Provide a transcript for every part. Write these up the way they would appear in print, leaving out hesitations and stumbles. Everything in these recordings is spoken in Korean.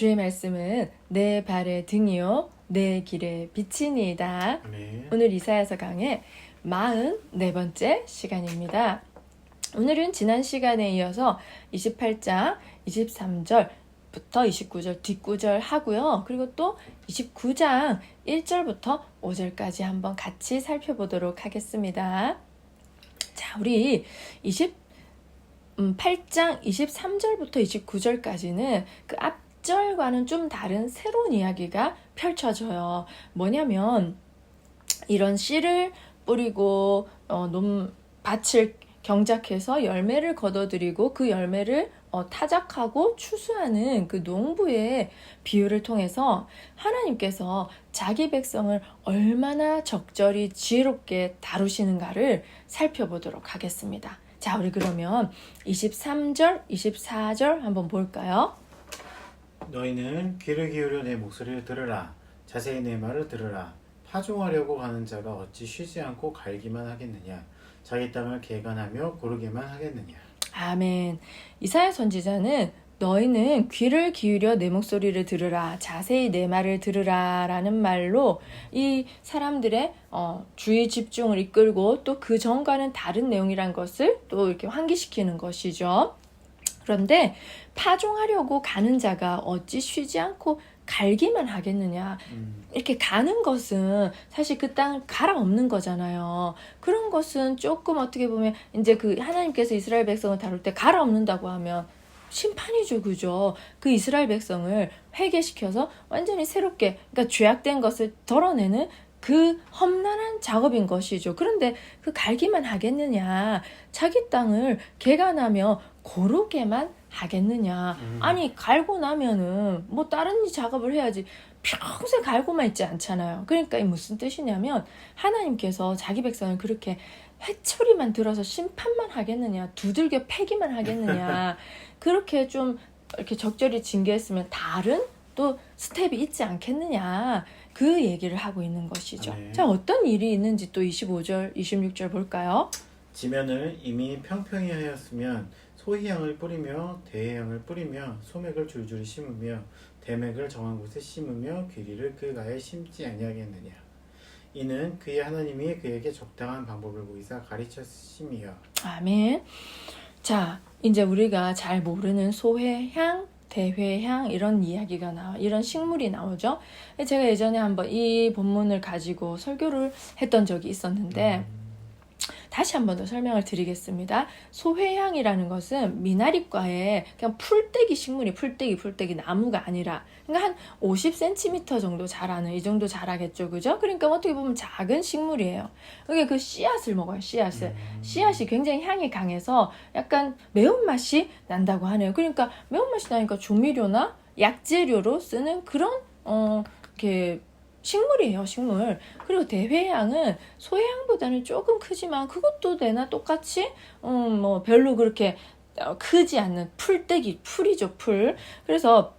주의 말씀은 내 발의 등이요 내 길의 빛이니이다. 아멘. 오늘 이사야서 강의 44번째 시간입니다. 오늘은 지난 시간에 이어서 28장 23절부터 29절 뒷구절 하고요. 그리고 또 29장 1절부터 5절까지 한번 같이 살펴보도록 하겠습니다. 자, 우리 28장 23절부터 29절까지는 그 앞절과는 좀 다른 새로운 이야기가 펼쳐져요. 뭐냐면 이런 씨를 뿌리고 밭을 경작해서 열매를 거둬들이고 그 열매를 타작하고 추수하는 그 농부의 비유를 통해서 하나님께서 자기 백성을 얼마나 적절히 지혜롭게 다루시는가를 살펴보도록 하겠습니다. 자, 우리 그러면 23절, 24절 한번 볼까요? 너희는 귀를 기울여 내 목소리를 들으라. 자세히 내 말을 들으라. 파종하려고 가는 자가 어찌 쉬지 않고 갈기만 하겠느냐. 자기 땅을 개간하며 고르게만 하겠느냐. 아멘. 이사야 선지자는 너희는 귀를 기울여 내 목소리를 들으라. 자세히 내 말을 들으라 라는 말로 이 사람들의 주의 집중을 이끌고 또 그 전과는 다른 내용이란 것을 또 이렇게 환기시키는 것이죠. 그런데 파종하려고 가는 자가 어찌 쉬지 않고 갈기만 하겠느냐. 이렇게 가는 것은 사실 그 땅을 갈아엎는 거잖아요. 그런 것은 조금 어떻게 보면 이제 그 하나님께서 이스라엘 백성을 다룰 때 갈아엎는다고 하면 심판이죠, 그죠? 그 이스라엘 백성을 회개시켜서 완전히 새롭게, 그러니까 죄악된 것을 덜어내는 그 험난한 작업인 것이죠. 그런데 그 갈기만 하겠느냐? 자기 땅을 개간하며 고르게만 하겠느냐? 아니, 갈고 나면은 뭐 다른 작업을 해야지. 평생 갈고만 있지 않잖아요. 그러니까 이 무슨 뜻이냐면 하나님께서 자기 백성을 그렇게 회초리만 들어서 심판만 하겠느냐, 두들겨 패기만 하겠느냐, 그렇게 좀 이렇게 적절히 징계했으면 다른 또 스텝이 있지 않겠느냐, 그 얘기를 하고 있는 것이죠. 네. 자, 어떤 일이 있는지 또 25절, 26절 볼까요? 지면을 이미 평평히 하였으면 소희향을 뿌리며 대해향을 뿌리며 소맥을 줄줄이 심으며 대맥을 정한 곳에 심으며 귀리를 그 가에 심지 아니하겠느냐. 이는 그의 하나님이 그에게 적당한 방법을 보이사 가르쳤음이여. 아멘. 자, 이제 우리가 잘 모르는 소회향, 대회향 이런 이야기가 이런 식물이 나오죠. 제가 예전에 한번 이 본문을 가지고 설교를 했던 적이 있었는데 다시 한 번 더 설명을 드리겠습니다. 소회향이라는 것은 미나리과의 그냥 풀떼기 식물이 풀떼기 나무가 아니라 그러니까 한 50cm 정도 자라는 이 정도 자라겠죠, 그죠? 그러니까 어떻게 보면 작은 식물이에요. 그게 그 씨앗을 먹어요, 씨앗을. 씨앗이 굉장히 향이 강해서 약간 매운맛이 난다고 하네요. 그러니까 매운맛이 나니까 조미료나 약재료로 쓰는 그런 이렇게 식물이에요, 식물. 그리고 대회향은 소회향보다는 조금 크지만 그것도 내나 똑같이 뭐 별로 그렇게 크지 않는 풀이죠, 풀. 그래서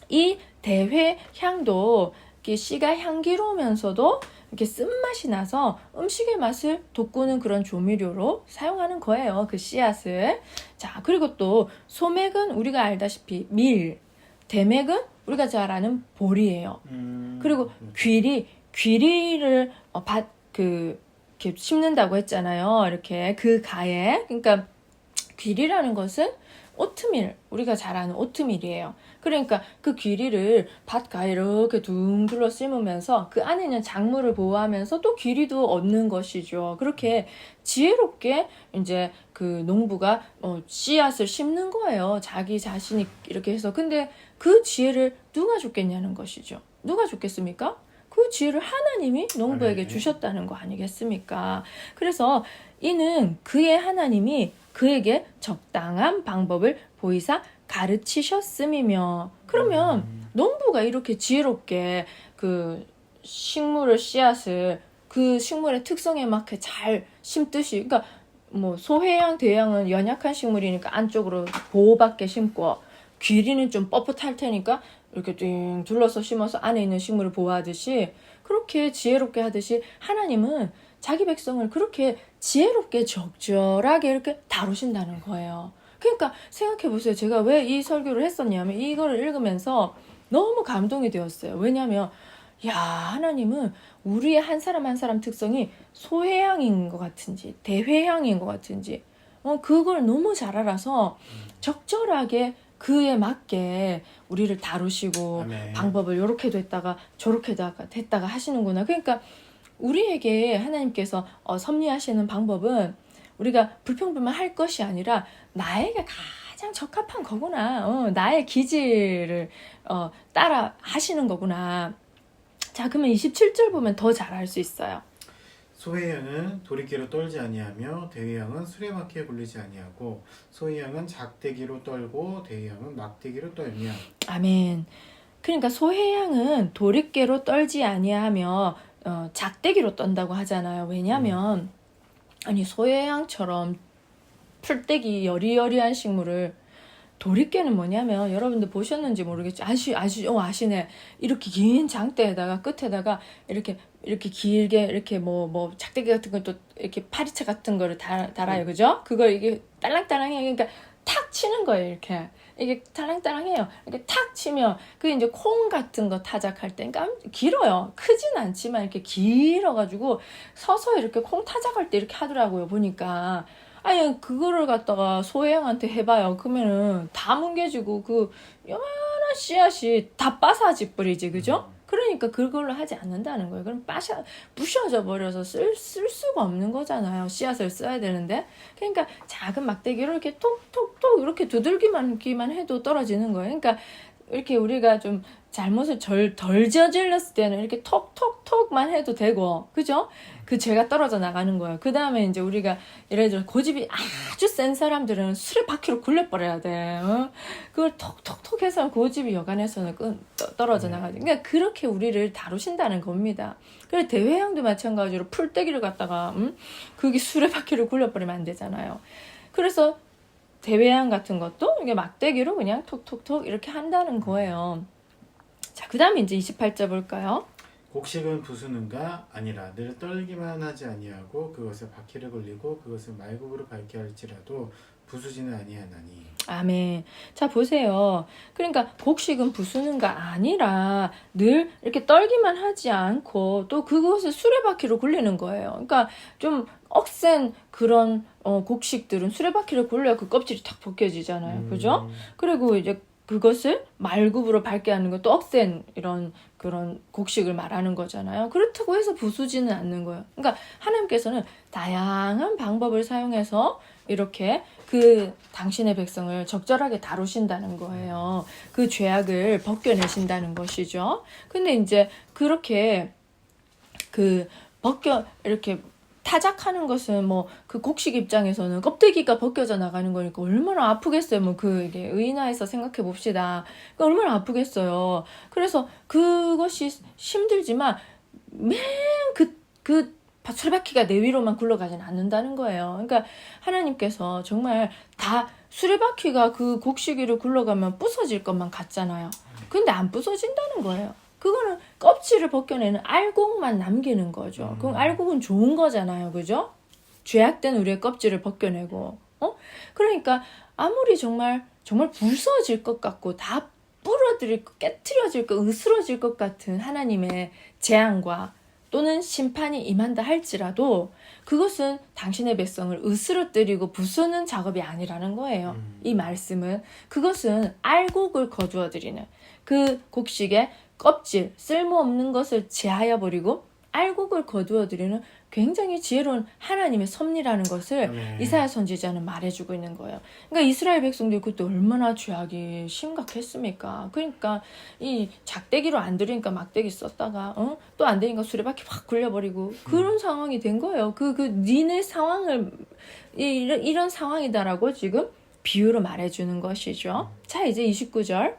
이 대회향도 이렇게 씨가 향기로우면서도 이렇게 쓴맛이 나서 음식의 맛을 돋구는 그런 조미료로 사용하는 거예요, 그 씨앗을. 자, 그리고 또 소맥은 우리가 알다시피 밀, 대맥은 우리가 잘 아는 보리예요. 그리고 귀리를 이렇게 심는다고 했잖아요. 이렇게 그 가에. 그러니까 귀리라는 것은 오트밀, 우리가 잘 아는 오트밀이에요. 그러니까 그 귀리를 밭가에 이렇게 둥 둘러 심으면서 그 안에 있는 작물을 보호하면서 또 귀리도 얻는 것이죠. 그렇게 지혜롭게 이제 그 농부가 씨앗을 심는 거예요. 자기 자신이 이렇게 해서. 근데 그 지혜를 누가 줬겠냐는 것이죠. 누가 줬겠습니까? 그 지혜를 하나님이 농부에게 주셨다는 거 아니겠습니까? 그래서 이는 그의 하나님이 그에게 적당한 방법을 보이사 가르치셨음이며. 그러면 농부가 이렇게 지혜롭게 그 식물을 씨앗을 그 식물의 특성에 맞게 잘 심듯이, 그러니까 뭐 소회향, 대향은 연약한 식물이니까 안쪽으로 보호받게 심고, 귀리는 좀 뻣뻣할 테니까 이렇게 띵 둘러서 심어서 안에 있는 식물을 보호하듯이, 그렇게 지혜롭게 하듯이 하나님은 자기 백성을 그렇게 지혜롭게 적절하게 이렇게 다루신다는 거예요. 그러니까 생각해 보세요. 제가 왜 이 설교를 했었냐면 이거를 읽으면서 너무 감동이 되었어요. 왜냐하면 야, 하나님은 우리의 한 사람 한 사람 특성이 소회향인 것 같은지 대회향인 것 같은지 그걸 너무 잘 알아서 적절하게 그에 맞게 우리를 다루시고 아멘. 방법을 이렇게 됐다가 저렇게 됐다가 하시는구나. 그러니까 우리에게 하나님께서 섭리하시는 방법은 우리가 불평불만 할 것이 아니라 나에게 가장 적합한 거구나. 나의 기질을 따라 하시는 거구나. 자, 그러면 27절 보면 더 잘 알 수 있어요. 소회향은 도리깨로 떨지 아니하며 대회향은 수레바퀴에 굴리지 아니하고 소회향은 작대기로 떨고 대회향은 막대기로 떨며. 아멘. 그러니까 소회향은 도리깨로 떨지 아니하며 작대기로 떤다고 하잖아요. 왜냐하면 아니 소회향처럼 풀떼기 여리여리한 식물을 도리깨는 뭐냐면 여러분들 보셨는지 모르겠죠. 아시네. 이렇게 긴 장대에다가 끝에다가 이렇게 길게 이렇게 뭐 작대기 같은 것도 이렇게 파리채 같은 거를 달아요. 그죠? 그걸 이게 딸랑딸랑해. 그러니까 탁 치는 거예요. 이렇게. 이게 딸랑딸랑해요. 이렇게 탁 치면 그게 이제 콩 같은 거 타작할 때 그러니까 길어요. 크진 않지만 이렇게 길어가지고 서서 이렇게 콩 타작할 때 이렇게 하더라고요. 보니까. 아니 그거를 갖다가 소혜영한테 해봐요. 그러면은 다 뭉개지고 그 요만한 씨앗이 다 빠사지 뿌리지, 그죠? 그러니까 그걸로 하지 않는다는 거예요. 그럼 부셔져 버려서 쓸 수가 없는 거잖아요. 씨앗을 써야 되는데. 그러니까 작은 막대기로 이렇게 톡톡톡 이렇게 두들기만 해도 떨어지는 거예요. 그러니까 이렇게 우리가 좀 잘못을 덜 저질렀을 때는 이렇게 톡톡톡만 해도 되고, 그죠? 그 죄가 떨어져 나가는 거예요. 그 다음에 이제 우리가 예를 들어 고집이 아주 센 사람들은 수레바퀴로 굴려버려야 돼. 그걸 톡톡톡 해서 고집이 여간해서는 떨어져 나가지. 그러니까 그렇게 우리를 다루신다는 겁니다. 그래서 대회향도 마찬가지로 풀떼기를 갖다가 그게 수레바퀴를 굴려버리면 안 되잖아요. 그래서 대회향 같은 것도 이게 막대기로 그냥 톡톡톡 이렇게 한다는 거예요. 자, 그 다음에 이제 28절 볼까요? 곡식은 부수는가 아니라 늘 떨기만 하지 아니하고 그것을 바퀴를 굴리고 그것을 말국으로 밟게 할지라도 부수지는 아니하나니. 아멘. 자, 보세요. 그러니까 곡식은 부수는가 아니라 늘 이렇게 떨기만 하지 않고 또 그것을 수레바퀴로 굴리는 거예요. 그러니까 좀 억센 그런 곡식들은 수레바퀴를 굴려야 그 껍질이 탁 벗겨지잖아요. 그죠? 그리고 이제 그것을 말굽으로 밟게 하는 것도 억센 이런 그런 곡식을 말하는 거잖아요. 그렇다고 해서 부수지는 않는 거예요. 그러니까 하나님께서는 다양한 방법을 사용해서 이렇게 그 당신의 백성을 적절하게 다루신다는 거예요. 그 죄악을 벗겨내신다는 것이죠. 근데 이제 그렇게 이렇게 타작하는 것은 뭐 그 곡식 입장에서는 껍데기가 벗겨져 나가는 거니까 얼마나 아프겠어요. 뭐 이게 의인화해서 생각해 봅시다. 그러니까 얼마나 아프겠어요. 그래서 그것이 힘들지만 맨 그 수레바퀴가 내 위로만 굴러가지는 않는다는 거예요. 그러니까 하나님께서 정말 다 수레바퀴가 그 곡식 위로 굴러가면 부서질 것만 같잖아요. 근데 안 부서진다는 거예요. 그거는 껍질을 벗겨내는 알곡만 남기는 거죠. 그럼 알곡은 좋은 거잖아요. 그죠? 죄악된 우리의 껍질을 벗겨내고. 그러니까 아무리 정말 부서질 것 같고 다 부러뜨릴 것, 깨트려질 것, 으스러질 것 같은 하나님의 재앙과 또는 심판이 임한다 할지라도 그것은 당신의 백성을 으스러뜨리고 부수는 작업이 아니라는 거예요. 이 말씀은 그것은 알곡을 거두어들이는 그 곡식의 껍질, 쓸모없는 것을 제하여 버리고 알곡을 거두어들이는 굉장히 지혜로운 하나님의 섭리라는 것을 이사야 선지자는 말해주고 있는 거예요. 그러니까 이스라엘 백성들이 그때 얼마나 죄악이 심각했습니까? 그러니까 이 작대기로 안 들으니까 막대기 썼다가 또 안 되니까 수레바퀴 확 굴려버리고 그런 상황이 된 거예요. 니네 상황을 이런 상황이다라고 지금 비유로 말해주는 것이죠. 자, 이제 29절.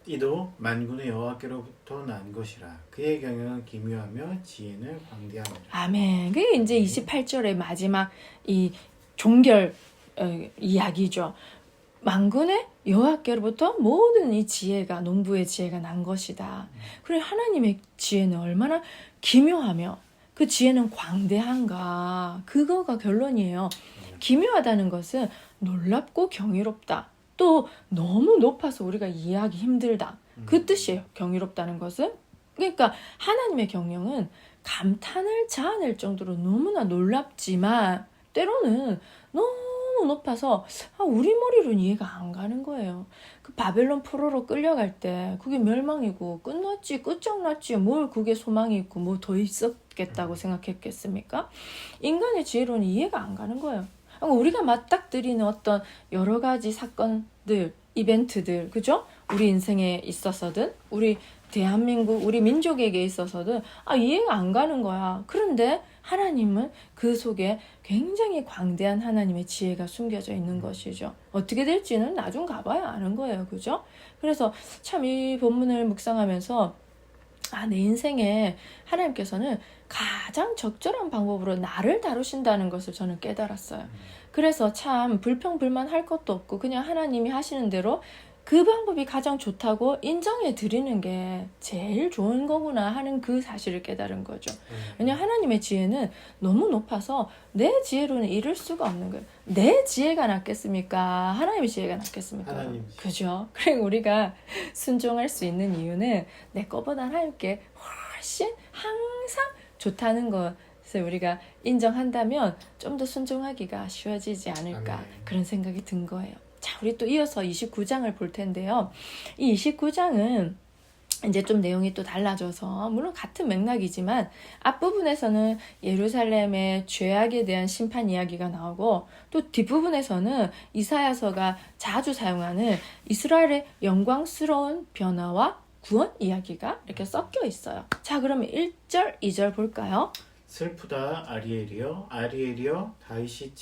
이도 만군의 여호와께로부터 난 것이라. 그의 경영은 기묘하며 지혜는 광대하니라. 아멘. 그게 이제 28절의 마지막 이 종결 이야기죠. 만군의 여호와께로부터 모든 이 지혜가 농부의 지혜가 난 것이다. 그래 하나님의 지혜는 얼마나 기묘하며 그 지혜는 광대한가. 그거가 결론이에요. 기묘하다는 것은 놀랍고 경이롭다. 또 너무 높아서 우리가 이해하기 힘들다. 그 뜻이에요. 경이롭다는 것은. 그러니까 하나님의 경영은 감탄을 자아낼 정도로 너무나 놀랍지만 때로는 너무 높아서 우리 머리로는 이해가 안 가는 거예요. 그 바벨론 포로로 끌려갈 때 그게 멸망이고 끝장났지 뭘 그게 소망이 있고 뭐 더 있었겠다고 생각했겠습니까? 인간의 지혜로는 이해가 안 가는 거예요. 우리가 맞닥뜨리는 어떤 여러 가지 사건들, 이벤트들, 그죠? 우리 인생에 있어서든 우리 대한민국, 우리 민족에게 있어서든 이해가 안 가는 거야. 그런데 하나님은 그 속에 굉장히 광대한 하나님의 지혜가 숨겨져 있는 것이죠. 어떻게 될지는 나중 가봐야 아는 거예요. 그죠? 그래서 참 이 본문을 묵상하면서 내 인생에 하나님께서는 가장 적절한 방법으로 나를 다루신다는 것을 저는 깨달았어요. 그래서 참 불평불만 할 것도 없고 그냥 하나님이 하시는 대로 그 방법이 가장 좋다고 인정해 드리는 게 제일 좋은 거구나 하는 그 사실을 깨달은 거죠. 왜냐하면 하나님의 지혜는 너무 높아서 내 지혜로는 이룰 수가 없는 거예요. 내 지혜가 낫겠습니까? 하나님의 지혜가 낫겠습니까? 하나님. 그죠? 그리고 우리가 순종할 수 있는 이유는 내 거보다 하나님께 훨씬 항상 좋다는 것을 우리가 인정한다면 좀 더 순종하기가 쉬워지지 않을까 아멘. 그런 생각이 든 거예요. 자, 우리 또 이어서 29장을 볼 텐데요. 이 29장은 이제 좀 내용이 또 달라져서 물론 같은 맥락이지만 앞부분에서는 예루살렘의 죄악에 대한 심판 이야기가 나오고 또 뒷부분에서는 이사야서가 자주 사용하는 이스라엘의 영광스러운 변화와 구원 이야기가 이렇게 섞여 있어요. 자, 그러면 1절, 2절 볼까요? 슬프다 아리엘이여 아리엘이여 다윗이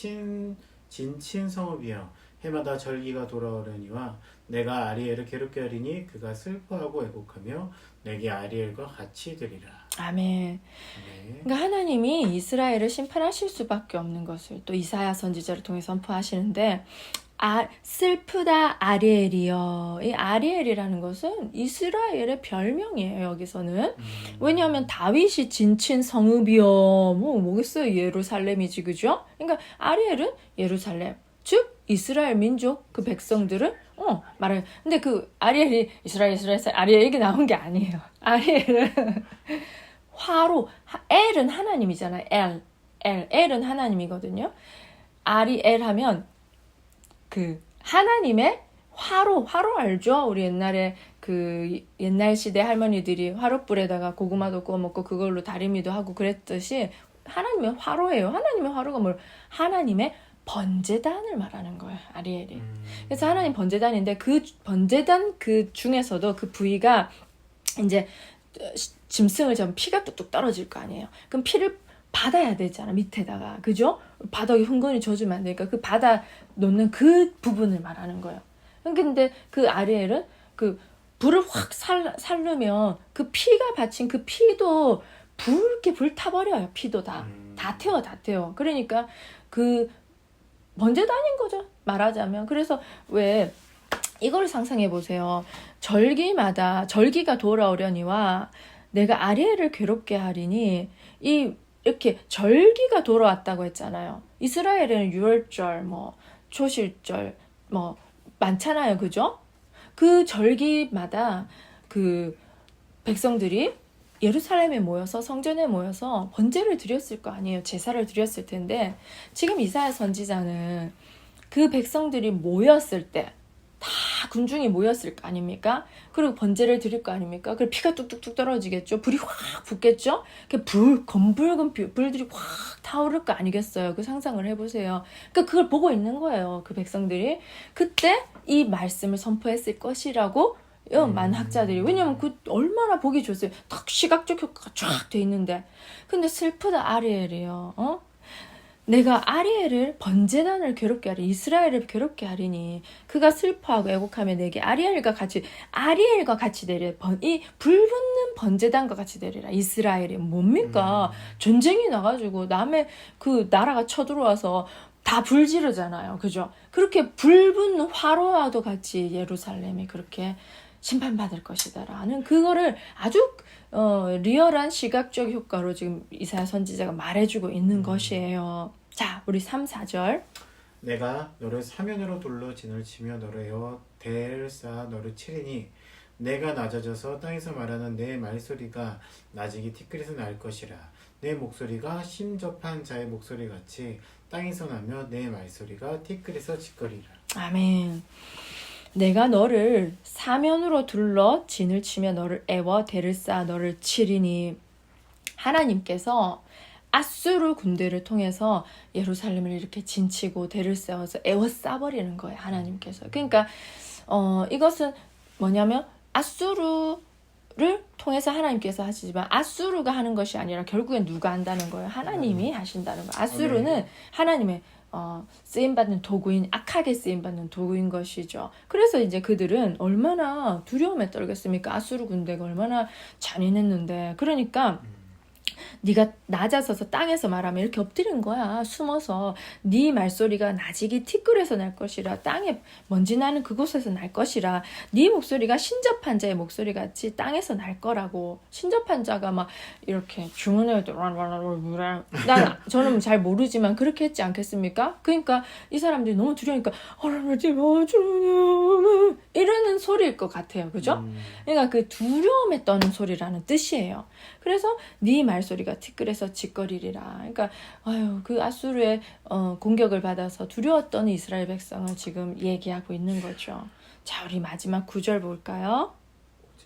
진친 성읍이여 해마다 절기가 돌아오려니와 내가 아리엘을 괴롭게 하리니 그가 슬퍼하고 애곡하며 내게 아리엘과 같이 되리라. 아멘. 네. 그러니까 하나님이 이스라엘을 심판하실 수밖에 없는 것을 또 이사야 선지자를 통해 선포하시는데 슬프다 아리엘이여. 이 아리엘이라는 것은 이스라엘의 별명이에요. 여기서는. 왜냐하면 다윗이 진친 성읍이여. 뭐겠어요. 예루살렘이지, 그죠? 그러니까 아리엘은 예루살렘, 즉 이스라엘 민족 그 백성들을 말해요. 근데 그 아리엘이 이스라엘 아리엘 이게 나온 게 아니에요. 아리엘은 화로, 엘은 하나님이잖아요. 엘은 하나님이거든요. 아리엘 하면 그 하나님의 화로 알죠? 우리 옛날에 그 옛날 시대 할머니들이 화롯불에다가 고구마도 구워 먹고 그걸로 다리미도 하고 그랬듯이 하나님의 화로예요. 하나님의 화로가 뭘? 하나님의 번제단을 말하는 거예요. 아리엘이. 그래서 하나님 번제단인데 그 번제단 그 중에서도 그 부위가 이제 짐승을 잡으면 피가 뚝뚝 떨어질 거 아니에요. 그럼 피를 받아야 되잖아. 밑에다가. 그죠? 바닥에 흥건히 젖으면 안 되니까 그 받아 놓는 그 부분을 말하는 거예요. 근데 그 아리엘은 그 불을 확 살르면 그 피가 받친 그 피도 불 타버려요. 피도 다 태워. 그러니까 그 번제단인 거죠. 말하자면. 그래서 왜 이걸 상상해 보세요. 절기가 돌아오려니와 내가 아리엘을 괴롭게 하리니 이렇게 절기가 돌아왔다고 했잖아요. 이스라엘에는 유월절, 초실절, 많잖아요. 그죠? 그 절기마다 그 백성들이 예루살렘에 모여서 성전에 모여서 번제를 드렸을 거 아니에요. 제사를 드렸을 텐데 지금 이사야 선지자는 그 백성들이 모였을 때 다 군중이 모였을 거 아닙니까? 그리고 번제를 드릴 거 아닙니까? 그리고 피가 뚝뚝뚝 떨어지겠죠? 불이 확 붙겠죠? 검붉은 불들이 확 타오를 거 아니겠어요? 그 상상을 해보세요. 그러니까 그걸 보고 있는 거예요. 그 백성들이. 그때 이 말씀을 선포했을 것이라고 많은 학자들이. 왜냐면 그 얼마나 보기 좋았어요. 딱 시각적 효과가 쫙 돼 있는데. 근데 슬프다 아리엘이요. 내가 아리엘을 번제단을 괴롭게 하리, 이스라엘을 괴롭게 하리니 그가 슬퍼하고 애곡하며 내게 아리엘과 같이 되리라. 이 불붙는 번제단과 같이 되리라. 이스라엘이 뭡니까? 전쟁이 나가지고 남의 그 나라가 쳐들어와서 다 불 지르잖아요. 그죠? 그렇게 불붙는 화로와도 같이 예루살렘이 그렇게 심판받을 것이다라는 그거를 아주 리얼한 시각적 효과로 지금 이사야 선지자가 말해주고 있는 것이에요. 자, 우리 3, 4절. 내가 너를 사면으로 둘러 진을 치며 너를 에워 대를 쌓아 너를 치리니 내가 낮아져서 땅에서 말하는 내 말소리가 나직이 티끌에서 날 것이라. 내 목소리가 심접한 자의 목소리 같이 땅에서 나며 내 말소리가 티끌에서 짓거리라. 아멘. 내가 너를 사면으로 둘러 진을 치며 너를 애워 대를 쌓아 너를 치리니. 하나님께서 아수르 군대를 통해서 예루살렘을 이렇게 진치고 대를 세워서 에워싸버리는 거예요. 하나님께서. 그러니까 이것은 뭐냐면 아수르를 통해서 하나님께서 하시지만 아수르가 하는 것이 아니라 결국엔 누가 한다는 거예요. 하나님이 하신다는 거예요. 아수르는 하나님의 쓰임받는 도구인, 악하게 쓰임받는 도구인 것이죠. 그래서 이제 그들은 얼마나 두려움에 떨겠습니까? 아수르 군대가 얼마나 잔인했는데. 그러니까 네가 낮아서서 땅에서 말하면 이렇게 엎드린 거야. 숨어서 네 말소리가 나직이 티끌에서 날 것이라. 땅에 먼지 나는 그곳에서 날 것이라. 네 목소리가 신접한 자의 목소리 같이 땅에서 날 거라고. 신접한 자가 막 이렇게 주문을 저는 잘 모르지만 그렇게 했지 않겠습니까? 그러니까 이 사람들이 너무 두려우니까 이러는 소리일 것 같아요. 그죠? 그러니까 그 두려움에 떠는 소리라는 뜻이에요. 그래서 네 말소리가 티끌에서 짓거리리라. 그러니까 그 아수르의 공격을 받아서 두려웠던 이스라엘 백성을 지금 얘기하고 있는 거죠. 자, 우리 마지막 9절 볼까요?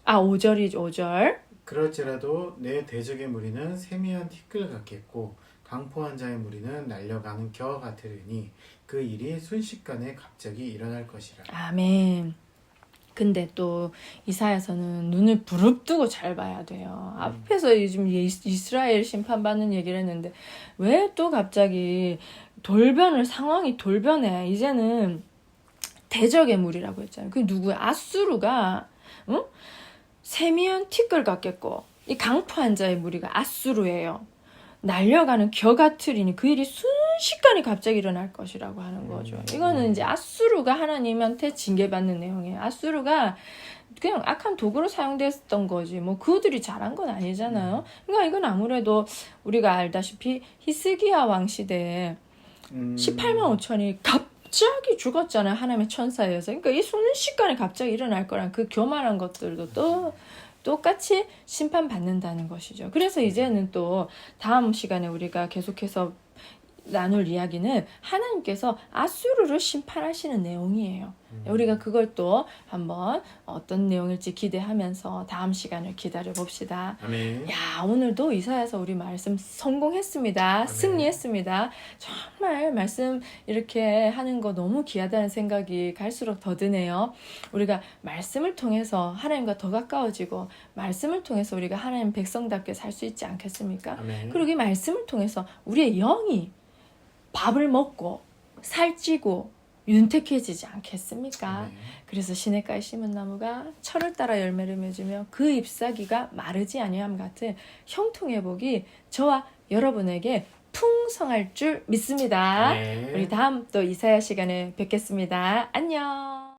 5절이죠. 5절. 그럴지라도 내 대적의 무리는 세미한 티끌 같겠고 강포한 자의 무리는 날려가는 겨 같으리니 그 일이 순식간에 갑자기 일어날 것이라. 아멘. 근데 또 이사야서는 눈을 부릅뜨고 잘 봐야 돼요. 앞에서 요즘 이스라엘 심판받는 얘기를 했는데 왜 또 갑자기 상황이 돌변해. 이제는 대적의 무리라고 했잖아요. 그게 누구야? 아수르가 세미한 티끌 같겠고 이 강포한 자의 무리가 아수르예요. 날려가는 겨 같으리니 그 일이 순식간에 갑자기 일어날 것이라고 하는 거죠. 이거는 이제 아수르가 하나님한테 징계받는 내용이에요. 아수르가 그냥 악한 도구로 사용됐던 거지. 뭐 그들이 잘한 건 아니잖아요. 그러니까 이건 아무래도 우리가 알다시피 히스기야 왕 시대에 18만 5천이 갑자기 죽었잖아요. 하나님의 천사에서. 그러니까 이 순식간에 갑자기 일어날 거란 그 교만한 것들도 또 똑같이 심판받는다는 것이죠. 그래서 이제는 또 다음 시간에 우리가 계속해서 나눌 이야기는 하나님께서 아수르를 심판하시는 내용이에요. 우리가 그걸 또 한번 어떤 내용일지 기대하면서 다음 시간을 기다려 봅시다. 아멘. 야, 오늘도 이사야서 우리 말씀 성공했습니다. 아멘. 승리했습니다. 정말 말씀 이렇게 하는 거 너무 귀하다는 생각이 갈수록 더 드네요. 우리가 말씀을 통해서 하나님과 더 가까워지고 말씀을 통해서 우리가 하나님 백성답게 살 수 있지 않겠습니까? 아멘. 그리고 이 말씀을 통해서 우리의 영이 밥을 먹고 살찌고 윤택해지지 않겠습니까? 아멘. 그래서 시냇가에 심은 나무가 철을 따라 열매를 맺으며 그 잎사귀가 마르지 아니함 같은 형통의 복이 저와 여러분에게 풍성할 줄 믿습니다. 아멘. 우리 다음 또 이사야 시간에 뵙겠습니다. 안녕.